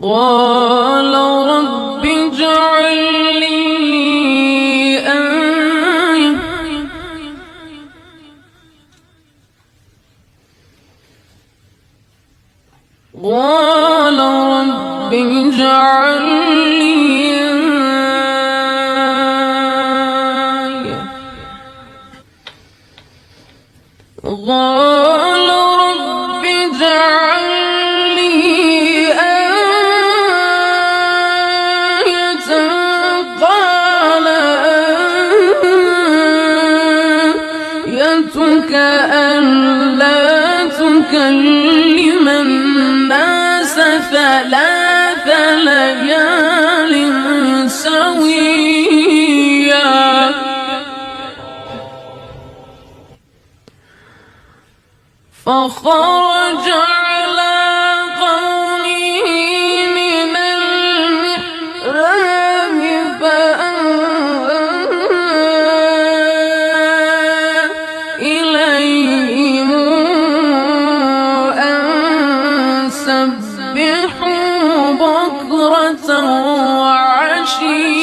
قال رب اجعل لي آية قال رب اجعل لي آية قال رب اجعل لي آية قال آيتك ألا تكلم الناس 3 ليال سويا فخرج على قومه من المحراب فأوحى إليهم أن سبحوا بكرة وعشيا